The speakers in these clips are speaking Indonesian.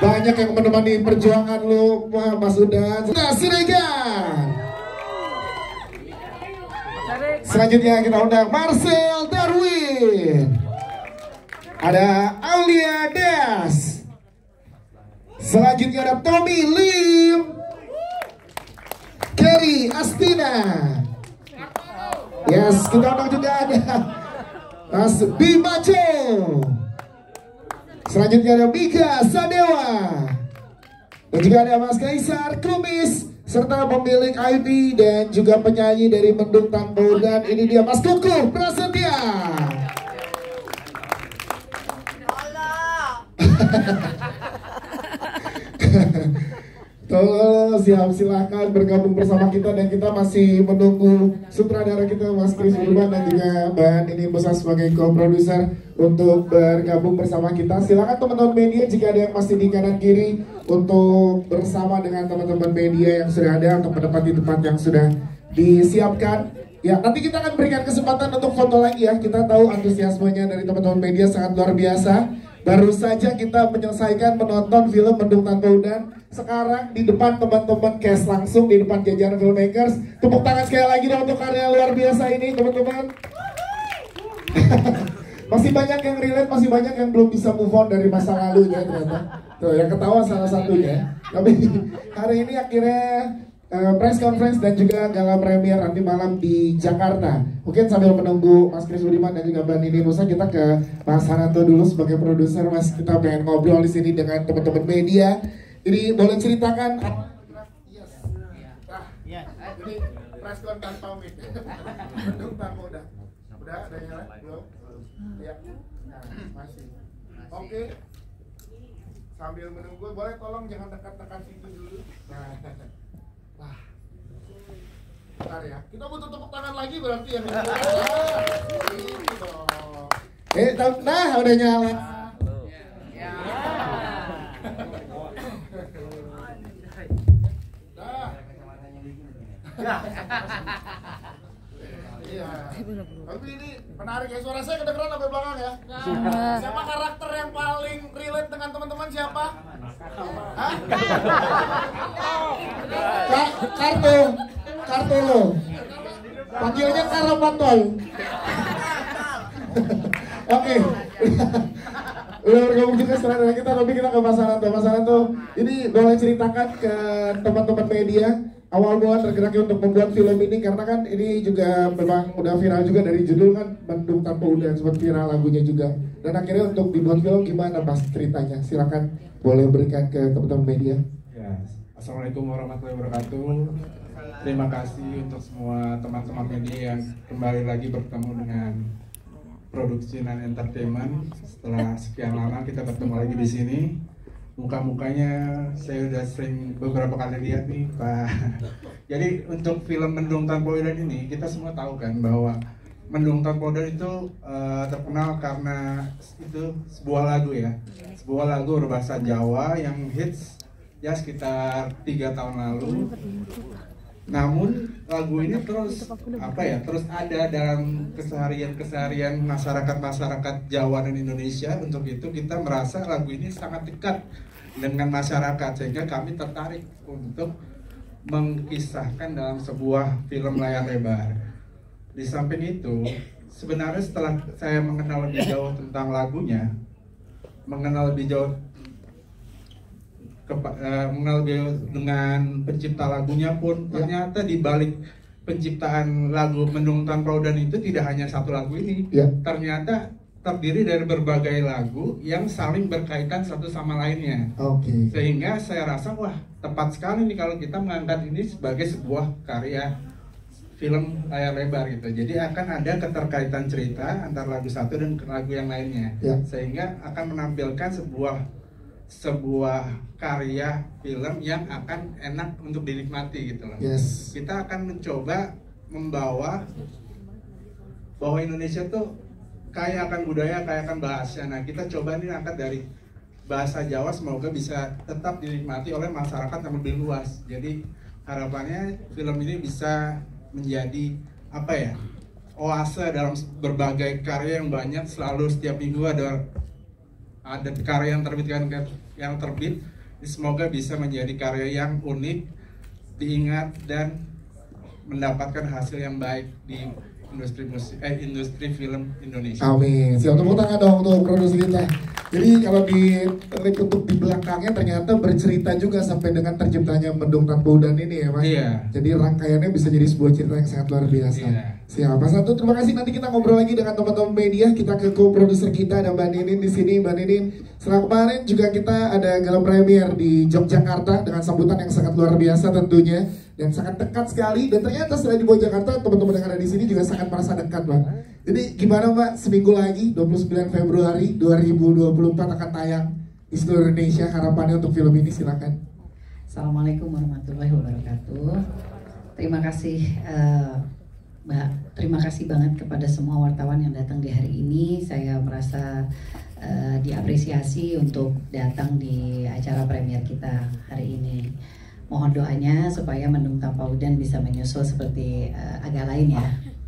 Banyak yang menemani perjuangan lu, Mas Udan. Nah, Siregar. Selanjutnya kita undang Marcel Darwin. Ada Aulia Des. Selanjutnya ada Tommy Lim. Kerry Astina. Yes, kita undang juga ada Mas Bimaco. Selanjutnya ada Mika Sadewa. Dan juga ada Mas Kaisar Kumis, serta pemilik IP dan juga penyanyi dari Mendung Tanpa. Dan ini dia Mas Kuku Prasetya. Tolong silahkan bergabung bersama kita, dan kita masih menunggu sutradara kita Mas Kris Urban dan juga Mbak Nini Musa sebagai co-producer untuk bergabung bersama kita. Silakan teman-teman media jika ada yang masih di kanan kiri untuk bersama dengan teman-teman media yang sudah ada untuk menempati tempat yang sudah disiapkan. Ya, nanti kita akan berikan kesempatan untuk foto lagi ya. Kita tahu antusiasmenya dari teman-teman media sangat luar biasa. Baru saja kita menyelesaikan menonton film Mendung Tanpa Udan. Sekarang di depan teman-teman cast langsung, di depan jajaran filmmakers. Tepuk tangan sekali lagi dong untuk karya luar biasa ini teman-teman. Masih banyak yang relate, masih banyak yang belum bisa move on dari masa lalu ya ternyata. Tuh, yang ketawa salah satunya. Tapi hari ini akhirnya press conference dan juga gala premier nanti malam di Jakarta. Mungkin sambil menunggu Mas Kris Budiman dan juga Mbak Nini Musa, kita ke Mas Hananto dulu sebagai produser. Mas, kita pengen ngobrol di sini dengan teman-teman media. Jadi boleh ceritakan jadi press con tanpa mic. Mendung Tanpa Udan. Udah ada yang lain? Belum? Ya. Nah, masih. Oke. Sambil menunggu, boleh tolong jangan dekat-dekat situ dulu. Nah. Wah. Bentar ya. Kita butuh tepuk tangan lagi berarti ya. Nah, udah nyala. Iya. Tapi ini menarik ya, suara saya kedengeran sampai belakang ya. Siapa karakter yang paling relate dengan teman-teman, siapa? Hah? Kartu lo. Panggilnya Karapantol. Oke. Udah bergabung juga setelah kita, tapi kita ke Mas Hananto. Mas Hananto, ini boleh ceritakan ke teman-teman media awal mula tergeraknya untuk membuat film ini, karena kan ini juga memang udah viral juga dari judul kan, Mendung Tanpa Udan, sempat viral lagunya juga. Dan akhirnya untuk dibuat film gimana Mas ceritanya? Silakan boleh berikan ke teman-teman media. Ya, Assalamualaikum warahmatullahi wabarakatuh. Terima kasih untuk semua teman-teman media yang kembali lagi bertemu dengan Produksi dan Entertainment. Setelah sekian lama kita bertemu lagi di sini. Muka-mukanya saya udah sering beberapa kali lihat nih, Pak. Jadi untuk film Mendung Tanpa Udan ini, kita semua tahu kan bahwa Mendung Tanpa Udan itu terkenal karena itu sebuah lagu ya, sebuah lagu berbahasa Jawa yang hits ya sekitar 3 tahun lalu. Namun lagu ini terus terus ada dalam keseharian masyarakat Jawa dan Indonesia. Untuk itu kita merasa lagu ini sangat dekat dengan masyarakat, sehingga kami tertarik untuk mengkisahkan dalam sebuah film layar lebar. Di samping itu, sebenarnya setelah saya mengenal lebih jauh tentang lagunya, mengenal lebih jauh dengan pencipta lagunya pun, ternyata di balik penciptaan lagu Mendung Tanpa Udan itu tidak hanya satu lagu ini, ternyata terdiri dari berbagai lagu yang saling berkaitan satu sama lainnya. Sehingga saya rasa wah, tepat sekali nih kalau kita mengangkat ini sebagai sebuah karya film layar lebar gitu. Jadi akan ada keterkaitan cerita antara lagu satu dan lagu yang lainnya, sehingga akan menampilkan sebuah karya film yang akan enak untuk dinikmati gitu loh. Kita akan mencoba membawa bahwa Indonesia tuh kaya akan budaya, kaya akan bahasa. Nah, kita coba ini angkat dari bahasa Jawa, semoga bisa tetap dinikmati oleh masyarakat yang lebih luas. Jadi harapannya film ini bisa menjadi oase dalam berbagai karya yang banyak. Selalu setiap minggu ada karya yang terbit Semoga bisa menjadi karya yang unik, diingat dan mendapatkan hasil yang baik di industri film Indonesia. Amin. Siap, tepuk tangan dong untuk produser kita. Jadi kalau di untuk di belakangnya ternyata bercerita juga sampai dengan terciptanya Mendung Tanpa Udan ini ya Mas. Iya. Jadi rangkaiannya bisa jadi sebuah cerita yang sangat luar biasa. Iya. Siap, Mas Satu. Terima kasih. Nanti kita ngobrol lagi dengan teman-teman media. Kita ke co-producer kita ada Mbak Ninin di sini. Mbak Ninin, setelah kemarin juga kita ada gala premier di Yogyakarta dengan sambutan yang sangat luar biasa tentunya dan sangat dekat sekali. Dan ternyata selain di Jakarta, teman-teman yang ada di sini juga sangat merasa dekat, Mbak. Jadi gimana Mbak, seminggu lagi 29 Februari 2024 akan tayang di seluruh Indonesia. Harapannya untuk film ini silakan. Assalamualaikum warahmatullahi wabarakatuh. Terima kasih Mbak, terima kasih banget kepada semua wartawan yang datang di hari ini. Saya merasa diapresiasi untuk datang di acara premier kita hari ini. Mohon doanya supaya Mendung Tanpa Udan bisa menyusul seperti agak lain ya.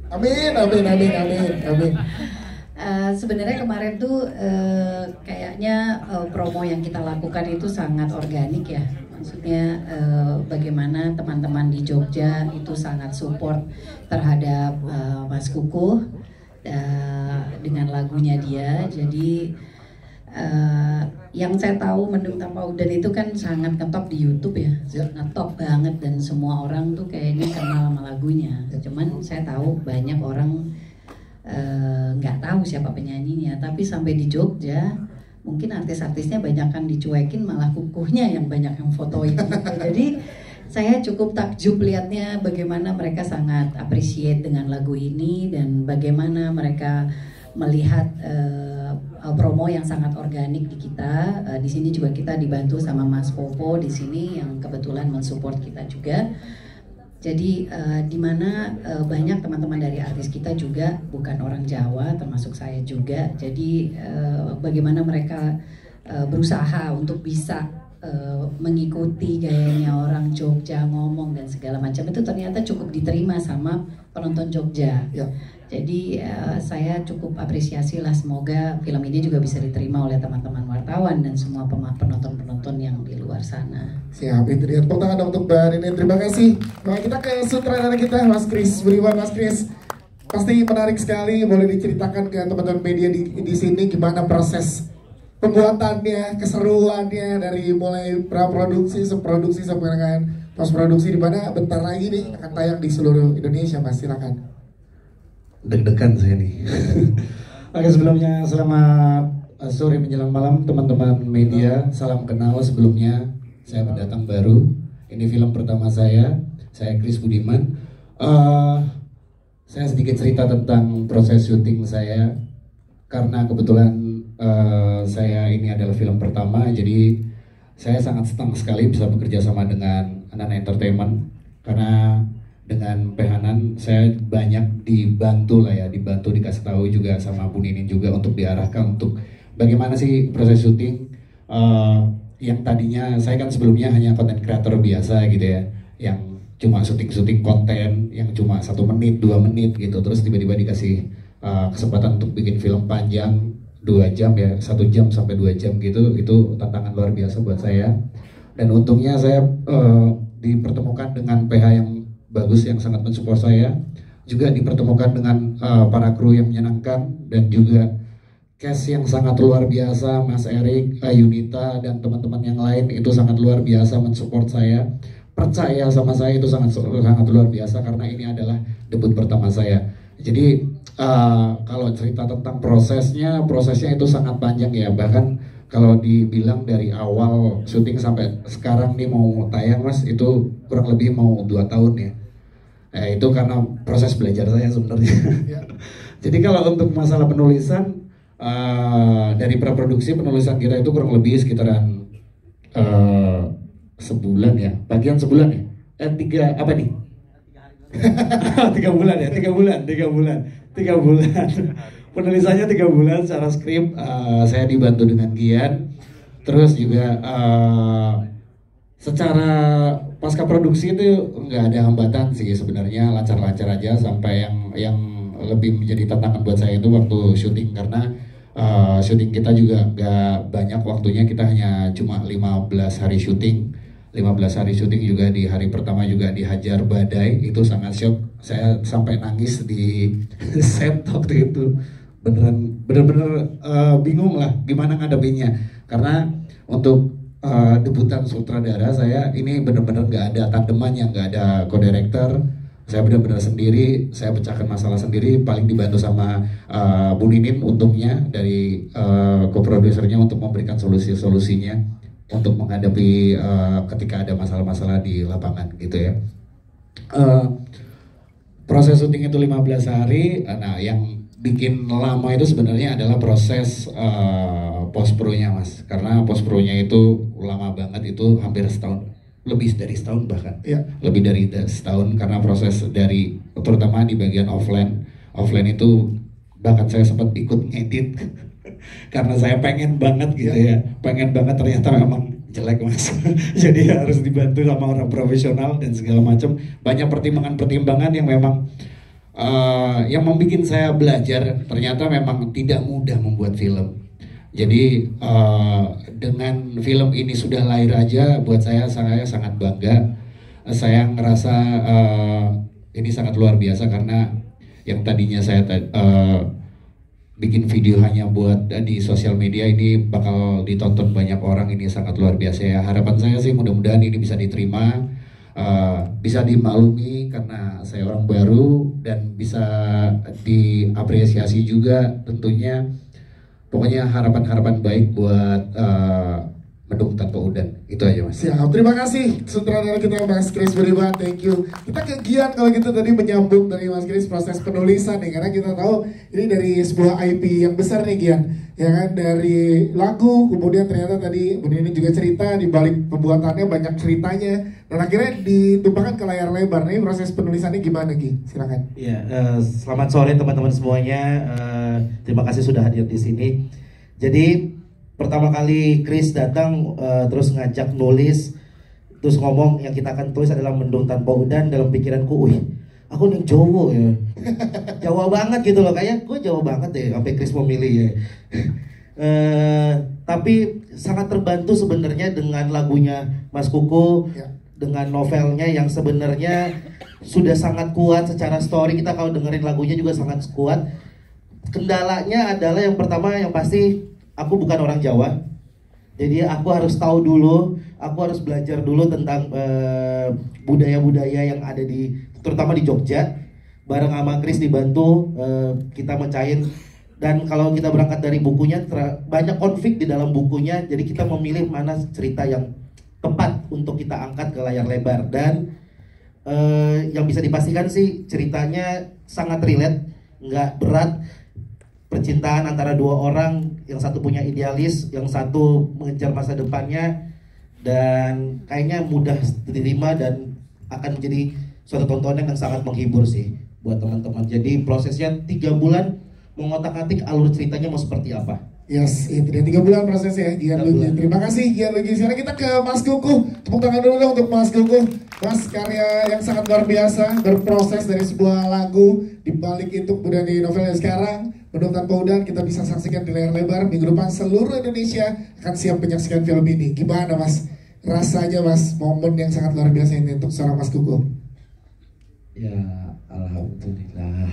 Amin, amin, amin, amin, amin. Sebenarnya kemarin tuh kayaknya promo yang kita lakukan itu sangat organik ya. Maksudnya bagaimana teman-teman di Jogja itu sangat support terhadap Mas Kukuh dengan lagunya dia. Jadi yang saya tahu Mendung Tanpa Udan itu kan sangat ngetop di YouTube ya, ngetop banget dan semua orang tuh kayaknya kenal sama lagunya. Cuman saya tahu banyak orang nggak tahu siapa penyanyinya, tapi sampai di Jogja mungkin artis-artisnya banyak kan dicuekin, malah Kukuhnya yang banyak yang fotoin gitu. Jadi saya cukup takjub lihatnya bagaimana mereka sangat appreciate dengan lagu ini dan bagaimana mereka melihat promo yang sangat organik di kita. Di sini juga kita dibantu sama Mas Popo di sini yang kebetulan mensupport kita juga. Jadi di mana banyak teman-teman dari artis kita juga bukan orang Jawa, termasuk saya juga. Jadi bagaimana mereka berusaha untuk bisa mengikuti gayanya orang Jogja ngomong dan segala macam itu ternyata cukup diterima sama penonton Jogja. Ya. Jadi saya cukup apresiasi lah, semoga film ini juga bisa diterima oleh teman-teman wartawan dan semua penonton-penonton yang di luar sana. Siap, itu dia. Tepuk tangan untuk Mbak Ninin. Terima kasih. Nah, kita ke sutradara kita, Mas Kris. Beriman Mas Kris. Pasti menarik sekali. Boleh diceritakan ke teman-teman media di sini gimana proses pembuatannya, keseruannya dari mulai praproduksi, subproduksi sampai dengan postproduksi, di mana bentar lagi nih akan tayang di seluruh Indonesia, Mas. Silakan. Deg-degan saya nih. Oke, sebelumnya selamat sore menjelang malam teman-teman media. Salam kenal sebelumnya. Saya pendatang baru. Ini film pertama saya Kris Budiman. Saya sedikit cerita tentang proses syuting saya. Karena kebetulan saya ini adalah film pertama, jadi saya sangat senang sekali bisa bekerja sama dengan Anana Entertainment. Karena dengan Pehanan saya banyak dibantu lah ya, dikasih tahu juga sama Bu Ninin juga untuk diarahkan untuk bagaimana sih proses syuting. Yang tadinya saya kan sebelumnya hanya konten kreator biasa gitu ya, yang cuma syuting konten yang cuma 1 menit 2 menit gitu, terus tiba-tiba dikasih kesempatan untuk bikin film panjang 2 jam ya, 1 jam sampai 2 jam gitu. Itu tantangan luar biasa buat saya, dan untungnya saya dipertemukan dengan PH yang bagus yang sangat mensupport saya, juga dipertemukan dengan para kru yang menyenangkan dan juga cast yang sangat luar biasa. Mas Erik, Yunita dan teman-teman yang lain itu sangat luar biasa mensupport saya, percaya sama saya, itu sangat luar biasa karena ini adalah debut pertama saya. Jadi kalau cerita tentang prosesnya itu sangat panjang ya, bahkan kalau dibilang dari awal syuting sampai sekarang nih mau tayang Mas, itu kurang lebih mau 2 tahun ya. Itu karena proses belajar saya sebenarnya. Ya. Jadi kalau untuk masalah penulisan, dari praproduksi penulisan kita itu kurang lebih sekitaran sebulan ya, bagian sebulan ya. 3 apa nih? 3 bulan ya, 3 bulan. Penulisannya 3 bulan secara skrip. Saya dibantu dengan Gian. Terus juga secara pasca produksi itu nggak ada hambatan sih sebenarnya, lancar-lancar aja. Sampai yang lebih menjadi tantangan buat saya itu waktu syuting, karena syuting kita juga nggak banyak waktunya, kita hanya cuma 15 hari syuting. 15 hari syuting juga di hari pertama juga dihajar badai, itu sangat shock. Saya sampai nangis di set waktu itu. Bener-bener bingung lah gimana ngadepinnya. Karena untuk debutan sutradara saya ini bener-bener nggak ada tandemannya, nggak ada co-director. Saya benar-benar sendiri, saya pecahkan masalah sendiri, paling dibantu sama Bu Ninin untungnya dari co-produsernya untuk memberikan solusi-solusinya untuk menghadapi ketika ada masalah-masalah di lapangan gitu ya. Proses syuting itu 15 hari, nah yang bikin lama itu sebenarnya adalah proses post pro-nya mas, karena post pro-nya itu lama banget, itu hampir setahun. Lebih dari setahun bahkan, lebih dari setahun, karena proses dari terutama di bagian offline itu bahkan saya sempat ikut ngedit karena saya pengen banget gitu ya, pengen banget, ternyata memang jelek mas. Jadi harus dibantu sama orang profesional dan segala macam, banyak pertimbangan-pertimbangan yang memang yang membuat saya belajar ternyata memang tidak mudah membuat film. Jadi dengan film ini sudah lahir aja, buat saya sangat bangga. Saya ngerasa ini sangat luar biasa, karena yang tadinya saya bikin video hanya buat di sosial media, ini bakal ditonton banyak orang, ini sangat luar biasa ya. Harapan saya sih mudah-mudahan ini bisa diterima, bisa dimaklumi karena saya orang baru, dan bisa diapresiasi juga tentunya. Pokoknya harapan-harapan baik buat Mendung Tanpa Udan. Itu aja mas. Siap, terima kasih sutradara kita Mas Kris Budiman, thank you. Kita ke Gian kalau gitu, tadi menyambung dari Mas Kris proses penulisan nih, karena kita tahu ini dari sebuah IP yang besar nih Gian, ya kan, dari lagu, kemudian ternyata tadi Bu Nini juga cerita di balik pembuatannya banyak ceritanya, dan akhirnya ditumpahkan ke layar lebar. Nih proses penulisannya gimana Gi? Silakan. Iya, selamat sore teman-teman semuanya. Terima kasih sudah hadir di sini. Jadi pertama kali Kris datang terus ngajak nulis, terus ngomong yang kita akan tulis adalah Mendung Tanpa Udan. Dalam pikiranku, wih, aku nih Jawa ya, Jawa banget gitu loh, kayak gue Jawa banget ya, sampai Kris memilih ya. Tapi sangat terbantu sebenarnya dengan lagunya Mas Kuku, dengan novelnya yang sebenarnya sudah sangat kuat secara story. Kita kalau dengerin lagunya juga sangat kuat. Kendalanya adalah yang pertama, yang pasti aku bukan orang Jawa, jadi aku harus tahu dulu, aku harus belajar dulu tentang budaya-budaya yang ada di, terutama di Jogja. Bareng sama Kris dibantu, kita mecahin. Dan kalau kita berangkat dari bukunya, banyak konflik di dalam bukunya, jadi kita memilih mana cerita yang tepat untuk kita angkat ke layar lebar. Dan yang bisa dipastikan sih ceritanya sangat relate, nggak berat. Percintaan antara dua orang, yang satu punya idealis, yang satu mengejar masa depannya, dan kayaknya mudah diterima dan akan menjadi suatu tontonan yang sangat menghibur sih buat teman-teman. Jadi prosesnya 3 bulan mengotak-atik alur ceritanya mau seperti apa. Yes, itu dia 3 bulan prosesnya Gian Lugi. Terima kasih Gian Lugi. Sekarang kita ke Mas Kuku. Tepuk tangan dulu dong untuk Mas Kuku. Mas, karya yang sangat luar biasa, berproses dari sebuah lagu, dibalik itu kemudian di novel yang sekarang Mendung Tanpa Udan kita bisa saksikan di layar lebar. Minggu depan seluruh Indonesia akan siap menyaksikan film ini. Gimana Mas? Rasanya Mas, momen yang sangat luar biasa ini untuk seorang Mas Kuku. Ya, alhamdulillah.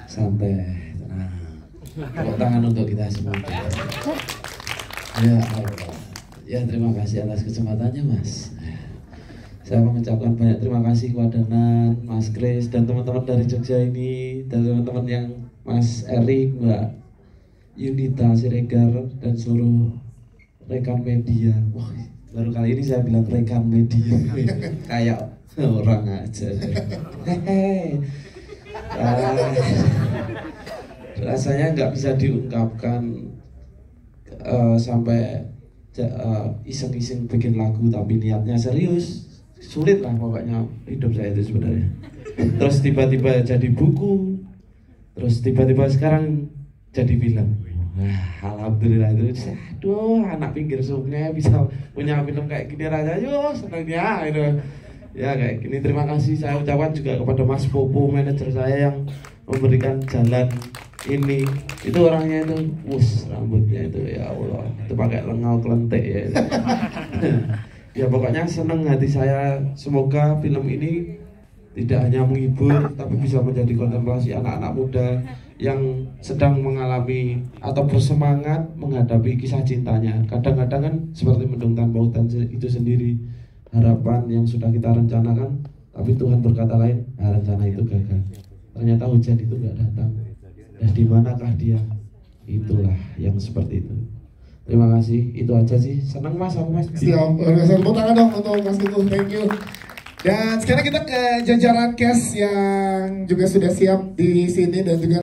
Sampai tenang. Tepuk tangan untuk kita semua. Ya Allah. Ya terima kasih atas kesempatannya Mas. Saya mengucapkan banyak terima kasih kepada Nan, Mas Kris, dan teman-teman dari Jogja ini, dan teman-teman yang Mas Erik, Mbak Yunita Siregar, dan seluruh rekan media. Wah, baru kali ini saya bilang rekan media, kayak orang aja. Hehehe. Rasanya nggak bisa diungkapkan, sampai iseng-iseng bikin lagu tapi niatnya serius. Sulit lah pokoknya hidup saya itu sebenarnya. Terus tiba-tiba jadi buku, terus tiba-tiba sekarang jadi film. Alhamdulillah itu. Aduh, anak pinggir sungai bisa punya film kayak gini aja, yo senangnya itu. Ya kayak gini. Terima kasih saya ucapkan juga kepada Mas Popo, manajer saya, yang memberikan jalan ini itu orangnya itu rambutnya itu ya Allah itu pakai lengau kelentek ya. Ya pokoknya seneng hati saya, semoga film ini tidak hanya menghibur tapi bisa menjadi kontemplasi anak-anak muda yang sedang mengalami atau bersemangat menghadapi kisah cintanya. Kadang-kadang kan seperti Mendung Tanpa Hutan itu sendiri, harapan yang sudah kita rencanakan tapi Tuhan berkata lain, rencana itu gagal, ternyata hujan itu nggak datang. Dan di manakah dia? Itulah yang seperti itu. Terima kasih, itu aja sih. Senang Mas, aku Mas. Siap, tepuk tangan dong untuk Mas Kuku, thank you. Dan sekarang kita ke jajaran cast yang juga sudah siap di sini dan juga